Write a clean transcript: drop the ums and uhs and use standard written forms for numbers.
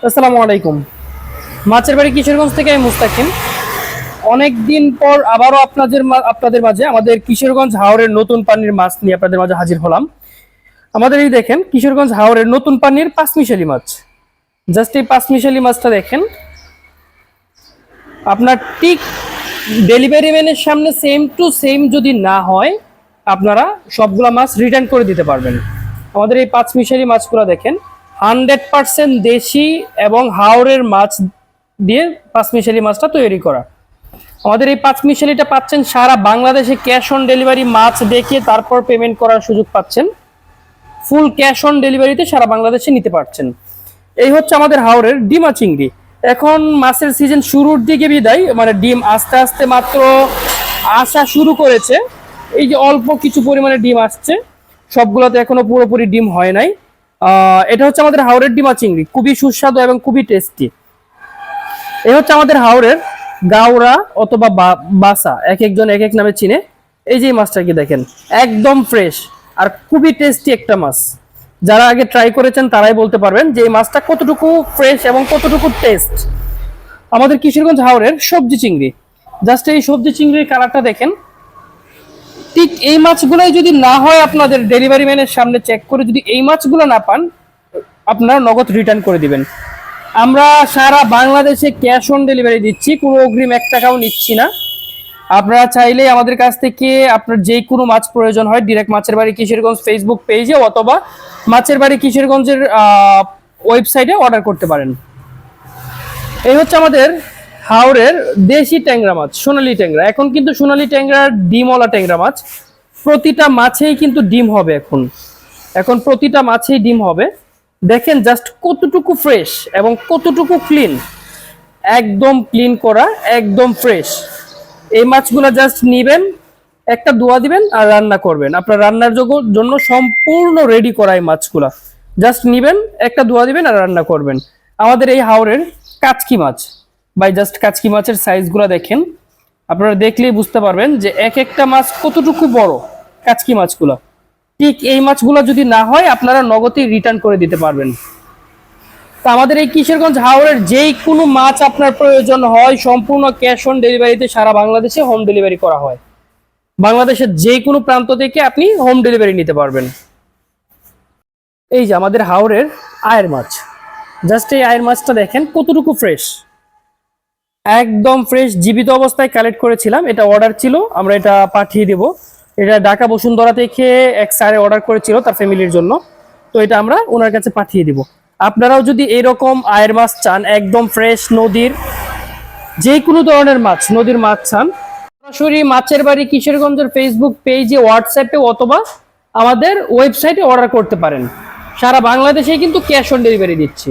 আসসালামু আলাইকুম। মাছের বাড়ি কিশোরগঞ্জ থেকে আমি মুস্তাকিম। অনেকদিন পর আবারও আপনাদের মাঝে আমাদের কিশোরগঞ্জ হাওরের নতুন পানির মাছ নিয়ে আপনাদের মাঝে হাজির হলাম। আমাদের এই দেখেন কিশোরগঞ্জ হাওরের নতুন পানির পাঁচমিশালি মাছ। জাস্ট এই পাঁচমিশালি মাছটা দেখেন, আপনার ঠিক ডেলিভারি ম্যানের সামনে সেম টু সেম যদি না হয়, আপনারা সবগুলা মাছ রিটার্ন করে দিতে পারবেন। আমাদের এই পাঁচমিশালি মাছগুলো দেখেন 100% দেশি এবং হাওরের মাছ দিয়ে পাঁচমিশালি মাছটা তৈরি করা। আমাদের এই পাঁচমিশালিটা পাচ্ছেন সারা বাংলাদেশে, ক্যাশ অন ডেলিভারি মাছ দেখে তারপর পেমেন্ট করার সুযোগ পাচ্ছেন। ফুল ক্যাশ অন ডেলিভারিতে সারা বাংলাদেশে নিতে পারছেন। এই হচ্ছে আমাদের হাওরের ডিমা চিংড়ি। এখন মাছের সিজন শুরুর দিকে বিদায়, মানে ডিম আস্তে আস্তে মাত্র আসা শুরু করেছে। এই যে অল্প কিছু পরিমাণে ডিম আসছে, সবগুলোতে এখনো পুরোপুরি ডিম হয় নাই। এটা হচ্ছে আমাদের হাওরের ডিমা চিংড়ি, খুবই সুস্বাদু এবং খুবই টেস্টি। এই হচ্ছে আমাদের হাওরের গাওরা অথবা বাসা, এক একজন এক এক নামে চিনে। এই যে মাছটাকে দেখেন, একদম ফ্রেশ আর খুবই টেস্টি একটা মাছ। যারা আগে ট্রাই করেছেন তারাই বলতে পারবেন যে এই মাছটা কতটুকু ফ্রেশ এবং কতটুকু টেস্ট। আমাদের কিশোরগঞ্জ হাওরের সবজি চিংড়ি, জাস্ট এই সবজি চিংড়ির কালারটা দেখেন। ঠিক এই মাছগুলাই যদি না হয়, আপনাদের ডেলিভারি ম্যানের সামনে চেক করে যদি এই মাছগুলো না পান, আপনারা নগদ রিটার্ন করে দিবেন। আমরা সারা বাংলাদেশে ক্যাশ অন ডেলিভারি দিচ্ছি, কোনো অগ্রিম 1 টাকাও নিচ্ছি না। আপনারা চাইলে আমাদের কাছ থেকে আপনার যে কোনো মাছ প্রয়োজন হয় ডিরেক্ট মাছের বাড়ি কিশোরগঞ্জ ফেসবুক পেজে অথবা মাছের বাড়ি কিশোরগঞ্জের ওয়েবসাইটে অর্ডার করতে পারেন। এই হচ্ছে আমাদের হাওরের দেশি ট্যাংরা মাছ, সোনালী ট্যাংরা। এখন কিন্তু সোনালী ট্যাংরার ডিমওয়ালা ট্যাংরা মাছ, প্রতিটা মাছেই কিন্তু ডিম হবে। এখন প্রতিটা মাছেই ডিম হবে। দেখেন জাস্ট কতটুকু ফ্রেশ এবং কতটুকু ক্লিন, একদম ক্লিন করা, একদম ফ্রেশ। এই মাছগুলো জাস্ট নিবেন, একটা ধোয়া দিবেন আর রান্না করবেন। আপনার রান্নার জন্য সম্পূর্ণ রেডি করা এই মাছগুলা। জাস্ট নিবেন, একটা ধোয়া দিবেন আর রান্না করবেন। আমাদের এই হাওরের কাচকি মাছ, বাই জাস্ট কাচকি মাছের সাইজগুলো দেখেন, আপনারা দেখলেই বুঝতে পারবেন যে এক একটা মাছ কতটুকু বড়। কাচকি মাছগুলো ঠিক এই মাছগুলো যদি না হয়, আপনারা নগদে রিটার্ন করে দিতে পারবেন। তো আমাদের এই কিশোরগঞ্জ হাওরের যেই কোনো মাছ আপনার প্রয়োজন হয়, সম্পূর্ণ ক্যাশ অন ডেলিভারিতে সারা বাংলাদেশে হোম ডেলিভারি করা হয়। বাংলাদেশের যে কোনো প্রান্ত থেকে আপনি হোম ডেলিভারি নিতে পারবেন। এই যে আমাদের হাওরের আয়ের মাছ, জাস্ট এই আয়ের মাছটা দেখেন কতটুকু ফ্রেশ, একদম ফ্রেশ, জীবিত অবস্থায় কালেক্ট করেছিলাম। এটা অর্ডার ছিল, আমরা এটা পাঠিয়ে দেব। এটা ঢাকা বসুন্ধরা থেকে এক স্যারে অর্ডার করেছিল তার ফ্যামিলির জন্য, তো এটা আমরা ওনার কাছে পাঠিয়ে দিব। আপনারাও যদি এরকম আয়ের মাছ চান, একদম ফ্রেশ নদীর যে কোনো ধরনের মাছ, নদীর মাছ চান, সরাসরি মাছের বাড়ি কিশোরগঞ্জের ফেসবুক পেজে, হোয়াটসঅ্যাপে অথবা আমাদের ওয়েবসাইটে অর্ডার করতে পারেন। সারা বাংলাদেশে কিন্তু ক্যাশ অন ডেলিভারি দিচ্ছি।